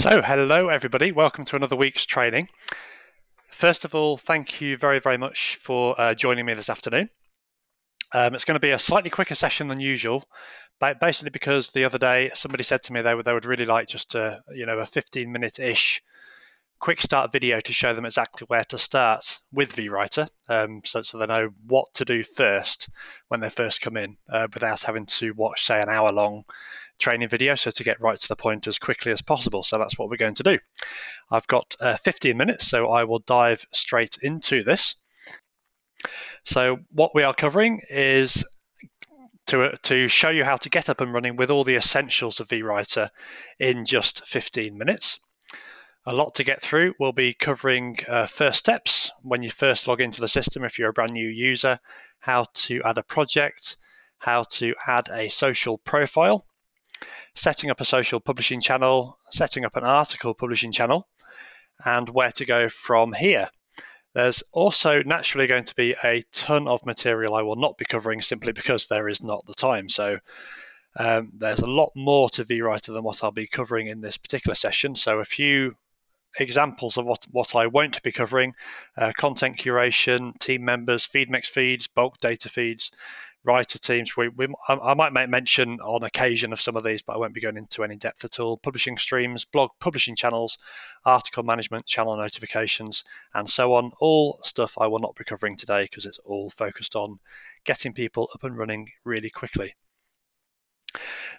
So hello everybody, welcome to another week's training. First of all, thank you very much for joining me this afternoon. It's going to be a slightly quicker session than usual, basically because the other day somebody said to me they would really like just a 15-minute-ish quick start video to show them exactly where to start with vWriter, so they know what to do first when they first come in, without having to watch, say, an hour-long training video, so to get right to the point as quickly as possible. So that's what we're going to do. I've got 15 minutes, so I will dive straight into this. So what we are covering is to show you how to get up and running with all the essentials of vWriter in just 15 minutes. A lot to get through. We'll be covering first steps when you first log into the system if you're a brand new user, how to add a project, how to add a social profile, setting up a social publishing channel, setting up an article publishing channel, and where to go from here. There's also naturally going to be a ton of material I will not be covering simply because there is not the time. So there's a lot more to vWriter than what I'll be covering in this particular session. So a few examples of what I won't be covering: content curation, team members, feed mix feeds, bulk data feeds, writer teams. I might make mention on occasion of some of these, but I won't be going into any depth at all. Publishing streams, blog publishing channels, article management, channel notifications, and so on. All stuff I will not be covering today because it's all focused on getting people up and running really quickly.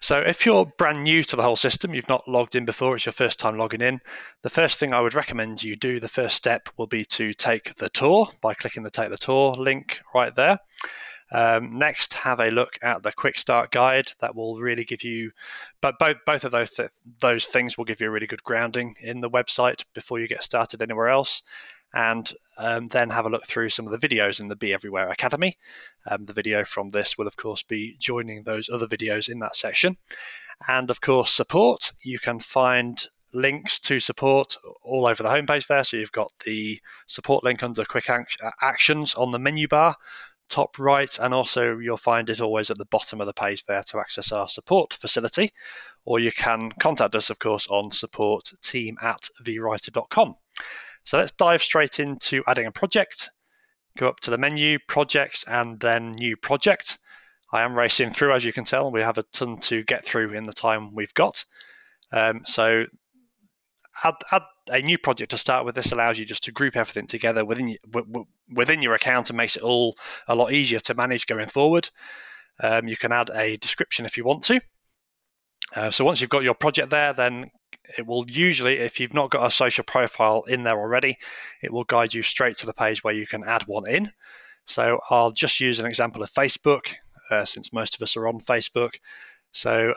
So if you're brand new to the whole system, you've not logged in before, it's your first time logging in, the first thing I would recommend you do, the first step, will be to take the tour by clicking the Take the Tour link right there. Next, have a look at the Quick Start Guide. That will really give you, but both of those things will give you a really good grounding in the website before you get started anywhere else. And then have a look through some of the videos in the Be Everywhere Academy. The video from this will, of course, be joining those other videos in that section. And, of course, support. You can find links to support all over the homepage there. So you've got the support link under Quick Actions on the menu bar, top right, and also you'll find it always at the bottom of the page there to access our support facility. Or you can contact us, of course, on support@vWriter.com. So let's dive straight into adding a project. Go up to the menu, projects, and then new project. I am racing through, as you can tell. We have a ton to get through in the time we've got. So add a new project to start with. This allows you just to group everything together within your account and makes it all a lot easier to manage going forward. You can add a description if you want to. So once you've got your project there, then it will usually, if you've not got a social profile in there already, it will guide you straight to the page where you can add one in. So I'll just use an example of Facebook, since most of us are on Facebook. So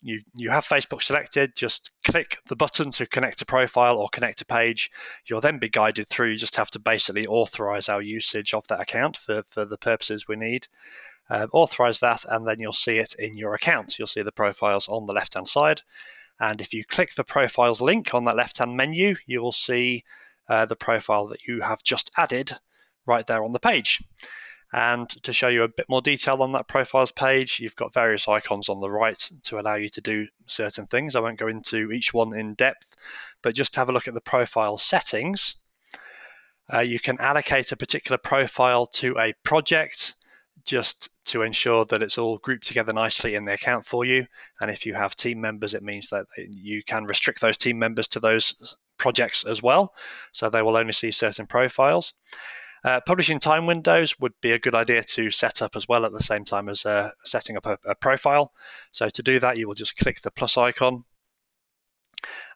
you have Facebook selected, just click the button to connect a profile or connect a page. You'll then be guided through. You just have to basically authorize our usage of that account for the purposes we need. Authorize that, and then you'll see it in your account. You'll see the profiles on the left-hand side. And if you click the profiles link on that left-hand menu, you will see the profile that you have just added right there on the page. And to show you a bit more detail on that profiles page, you've got various icons on the right to allow you to do certain things. I won't go into each one in depth, but just have a look at the profile settings. You can allocate a particular profile to a project, just to ensure that it's all grouped together nicely in the account for you. And if you have team members, it means that you can restrict those team members to those projects as well, so they will only see certain profiles. Publishing time windows would be a good idea to set up as well at the same time as setting up a profile. So to do that, you will just click the plus icon,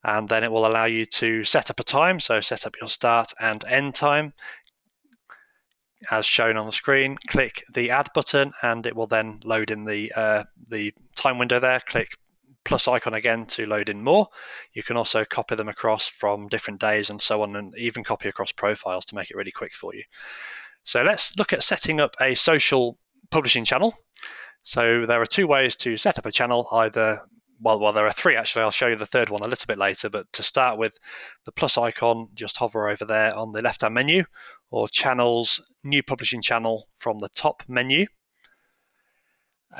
and then it will allow you to set up a time. So set up your start and end time as shown on the screen. Click the add button and it will then load in the time window there. Click plus icon again to load in more. You can also copy them across from different days and so on, and even copy across profiles to make it really quick for you. So let's look at setting up a social publishing channel. So there are two ways to set up a channel, well, there are three actually. I'll show you the third one a little bit later, but to start with, the plus icon, just hover over there on the left-hand menu, or channels, new publishing channel from the top menu.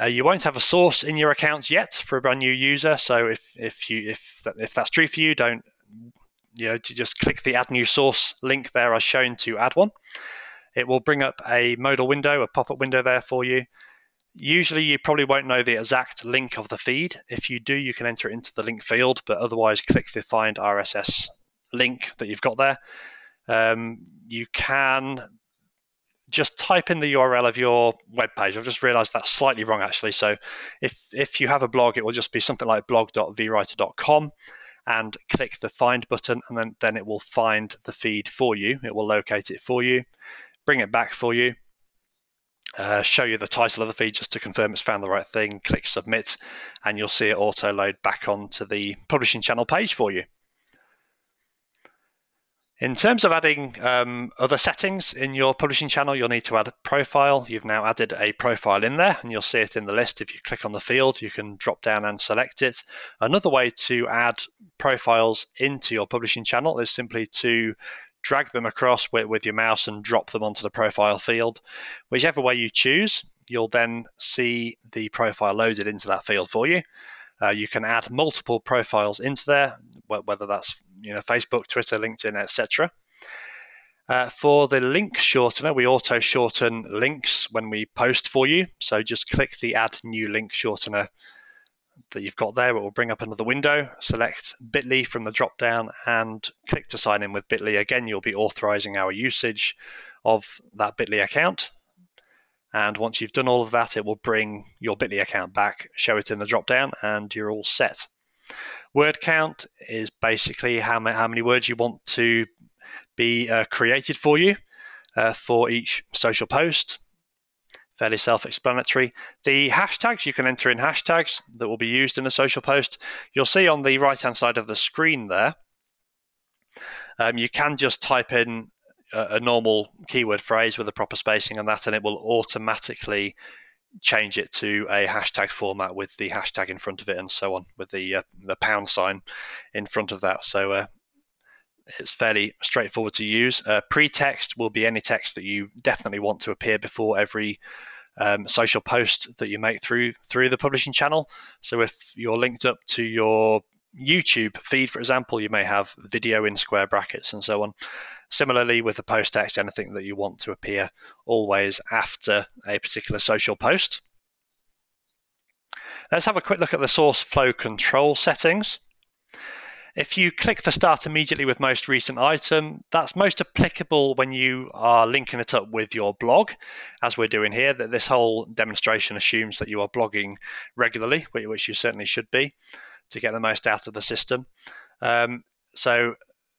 You won't have a source in your account yet for a brand new user, so if that's true for you, don't to just click the Add New Source link there as shown to add one. It will bring up a modal window, a pop-up window there for you. Usually you probably won't know the exact link of the feed. If you do, you can enter it into the link field, but otherwise click the Find RSS link that you've got there. You can just type in the URL of your web page. I've just realized that's slightly wrong actually. So if you have a blog, it will just be something like blog.vWriter.com, and click the Find button, and then it will find the feed for you. It will locate it for you, bring it back for you, show you the title of the feed just to confirm it's found the right thing, click Submit, and you'll see it auto load back onto the publishing channel page for you. In terms of adding other settings in your publishing channel, you'll need to add a profile. You've now added a profile in there, and you'll see it in the list. If you click on the field, you can drop down and select it. Another way to add profiles into your publishing channel is simply to drag them across with your mouse and drop them onto the profile field. Whichever way you choose, you'll then see the profile loaded into that field for you. You can add multiple profiles into there, whether that's Facebook, Twitter, LinkedIn, etc. For the link shortener, we auto shorten links when we post for you. So just click the Add New Link Shortener that you've got there. It will bring up another window. Select bit.ly from the drop down and click to sign in with bit.ly. Again, you'll be authorizing our usage of that bit.ly account. And once you've done all of that, it will bring your bit.ly account back, show it in the drop down, and you're all set. Word count is basically how many words you want to be created for you for each social post. Fairly self-explanatory. The hashtags, you can enter in hashtags that will be used in a social post. You'll see on the right-hand side of the screen there, you can just type in a normal keyword phrase with a proper spacing on that, and it will automatically change it to a hashtag format with the hashtag in front of it and so on, with the pound sign in front of that. So it's fairly straightforward to use. Pre-text will be any text that you definitely want to appear before every social post that you make through the publishing channel. So if you're linked up to your YouTube feed, for example, you may have video in square brackets and so on. Similarly, with the post text, anything that you want to appear always after a particular social post. Let's have a quick look at the source flow control settings. If you click the Start Immediately with Most Recent Item, that's most applicable when you are linking it up with your blog, as we're doing here. That this whole demonstration assumes that you are blogging regularly, which you certainly should be, to get the most out of the system. So,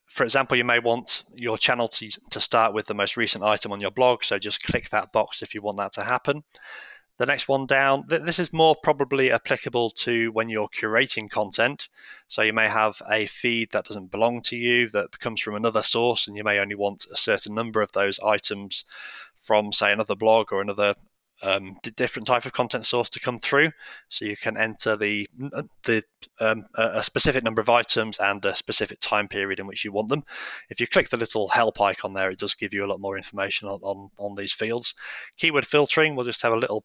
for example, you may want your channel to start with the most recent item on your blog, so just click that box if you want that to happen. The next one down, this is more probably applicable to when you're curating content. So you may have a feed that doesn't belong to you, that comes from another source, and you may only want a certain number of those items from, say, another blog or another different type of content source to come through. So you can enter a specific number of items and a specific time period in which you want them. If you click the little help icon there, it does give you a lot more information on these fields. Keyword filtering, we'll just have a little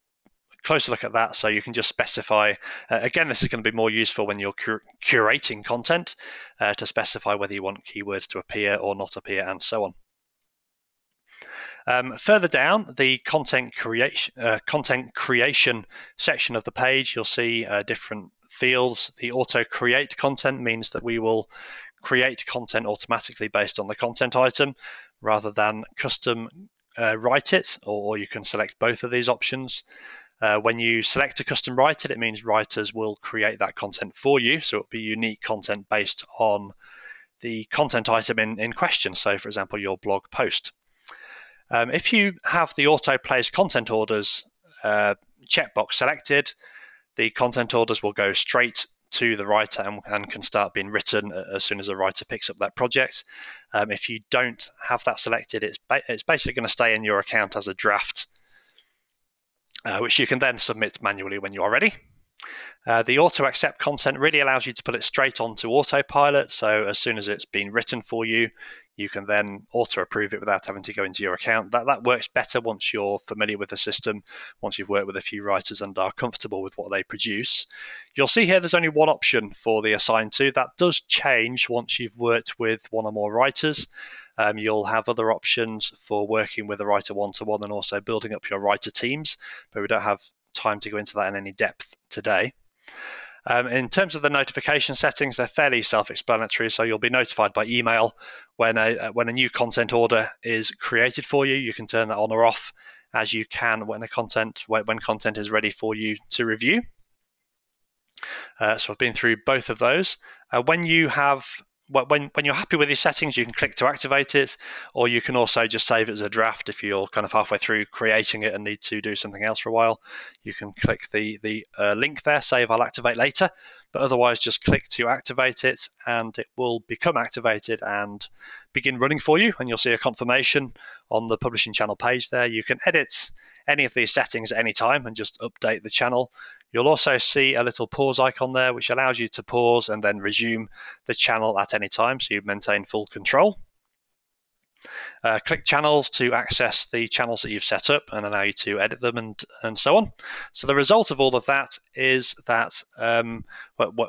closer look at that. So you can just specify, again, this is going to be more useful when you're curating content, to specify whether you want keywords to appear or not appear, and so on. Further down, the content creation section of the page, you'll see different fields. The auto create content means that we will create content automatically based on the content item rather than custom write it, or you can select both of these options. When you select to custom write it, it means writers will create that content for you, so it'll be unique content based on the content item in question, so for example your blog post. If you have the auto place content orders checkbox selected, the content orders will go straight to the writer and can start being written as soon as the writer picks up that project. If you don't have that selected, it's basically going to stay in your account as a draft, which you can then submit manually when you are ready. The auto accept content really allows you to put it straight onto autopilot, so as soon as it's been written for you, you can then auto-approve it without having to go into your account. That works better once you're familiar with the system, once you've worked with a few writers and are comfortable with what they produce. You'll see here there's only one option for the assign to. That does change once you've worked with one or more writers. You'll have other options for working with a writer one-to-one and also building up your writer teams, but we don't have time to go into that in any depth today. In terms of the notification settings, they're fairly self-explanatory, so you'll be notified by email when a new content order is created for you. You can turn that on or off as you can when content is ready for you to review. So I've been through both of those. When you're happy with your settings, you can click to activate it, or you can also just save it as a draft if you're kind of halfway through creating it and need to do something else for a while. You can click the link there, save I'll activate later, but otherwise just click to activate it and it will become activated and begin running for you, and you'll see a confirmation on the publishing channel page there. You can edit any of these settings at any time and just update the channel. You'll also see a little pause icon there, which allows you to pause and then resume the channel at any time, so you maintain full control. Click channels to access the channels that you've set up and allow you to edit them and so on. So the result of all of that is that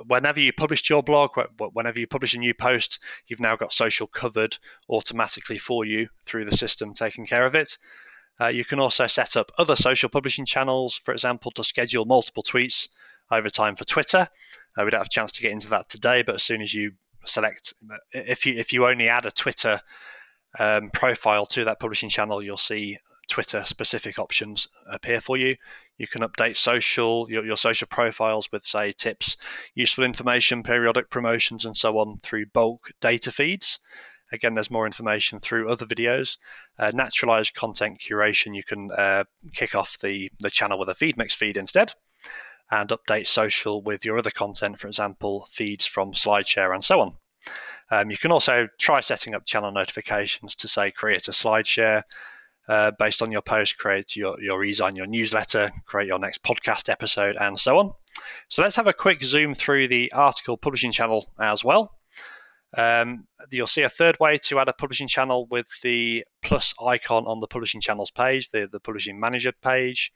whenever you publish your blog, whenever you publish a new post, you've now got social covered automatically for you through the system taking care of it. You can also set up other social publishing channels, for example, to schedule multiple tweets over time for Twitter. We don't have a chance to get into that today, but as soon as you select, if you only add a Twitter profile to that publishing channel, you'll see Twitter specific options appear for you. You can update your social profiles with, say, tips, useful information, periodic promotions, and so on through bulk data feeds. Again, there's more information through other videos. Naturalized content curation, you can kick off the channel with a feed mix feed instead, and update social with your other content, for example, feeds from SlideShare and so on. You can also try setting up channel notifications to, say, create a SlideShare based on your post, create your e-sign, your newsletter, create your next podcast episode, and so on. So let's have a quick zoom through the article publishing channel as well. You'll see a third way to add a publishing channel with the plus icon on the publishing channels page, the publishing manager page.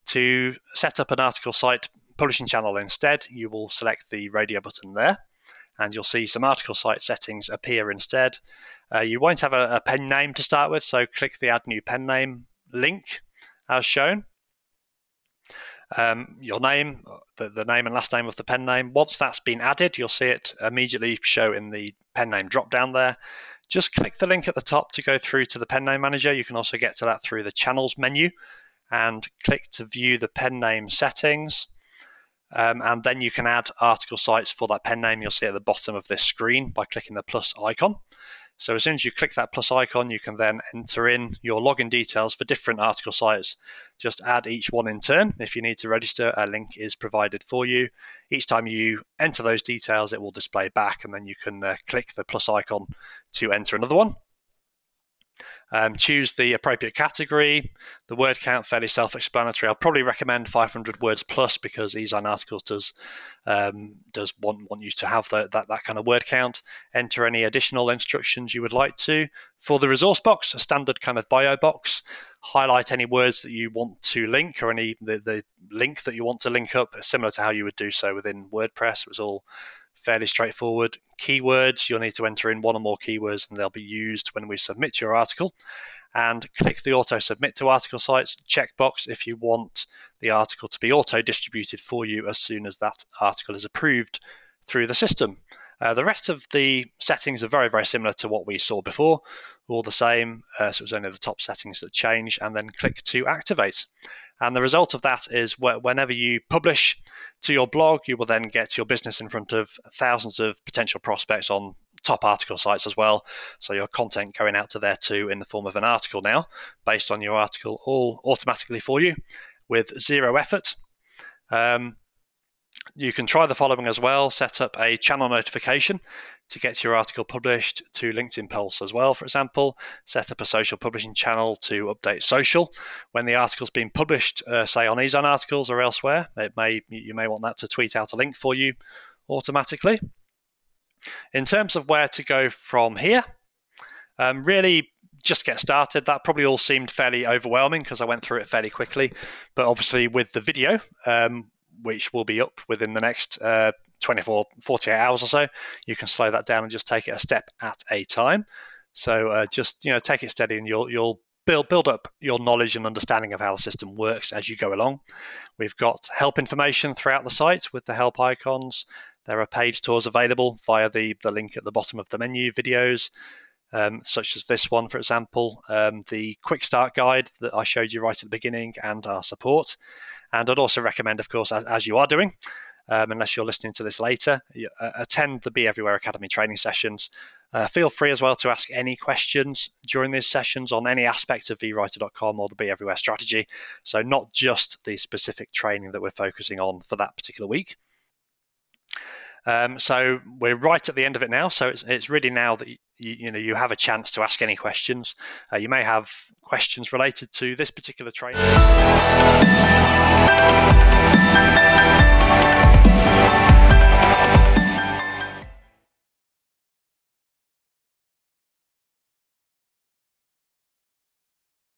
To set up an article site publishing channel instead, you will select the radio button there, and you'll see some article site settings appear instead. You won't have a pen name to start with, so click the add new pen name link as shown. Your name, the name and last name of the pen name. Once that's been added, you'll see it immediately show in the pen name drop down there. Just click the link at the top to go through to the pen name manager. You can also get to that through the channels menu and click to view the pen name settings. And then you can add article sites for that pen name. You'll see at the bottom of this screen by clicking the plus icon. So as soon as you click that plus icon, you can then enter in your login details for different article sites. Just add each one in turn. If you need to register, a link is provided for you. Each time you enter those details, it will display back, and then you can click the plus icon to enter another one. Choose the appropriate category. The word count, fairly self-explanatory. I'll probably recommend 500 words plus, because e-sign articles does want you to have that kind of word count. Enter any additional instructions you would like to. For the resource box, a standard kind of bio box. Highlight any words that you want to link, or the link that you want to link up, similar to how you would do so within WordPress. It was all fairly straightforward. Keywords, you'll need to enter in one or more keywords, and they'll be used when we submit your article. And click the auto submit to article sites checkbox if you want the article to be auto distributed for you as soon as that article is approved through the system. The rest of the settings are very, very similar to what we saw before, all the same, so it was only the top settings that change, and then click to activate. And the result of that is whenever you publish to your blog, you will then get your business in front of thousands of potential prospects on top article sites as well. So your content going out to there too in the form of an article now, based on your article, all automatically for you with zero effort. You can try the following as well. Set up a channel notification to get your article published to LinkedIn Pulse as well, for example. Set up a social publishing channel to update social when the article's been published, say on e-sign articles or elsewhere. You may want that to tweet out a link for you automatically. In terms of where to go from here, Really, just get started. That probably all seemed fairly overwhelming because I went through it fairly quickly. But obviously with the video, which will be up within the next 24, 48 hours or so, you can slow that down and just take it a step at a time. So just take it steady, and you'll build up your knowledge and understanding of how the system works as you go along. We've got help information throughout the site with the help icons. There are page tours available via the link at the bottom of the menu, videos, such as this one, for example, the quick start guide that I showed you right at the beginning, and our support. And I'd also recommend, of course, as you are doing, unless you're listening to this later, attend the Be Everywhere Academy training sessions. Feel free as well to ask any questions during these sessions on any aspect of vWriter.com or the Be Everywhere strategy. So not just the specific training that we're focusing on for that particular week. So we're right at the end of it now. So it's really now that you have a chance to ask any questions. You may have questions related to this particular training.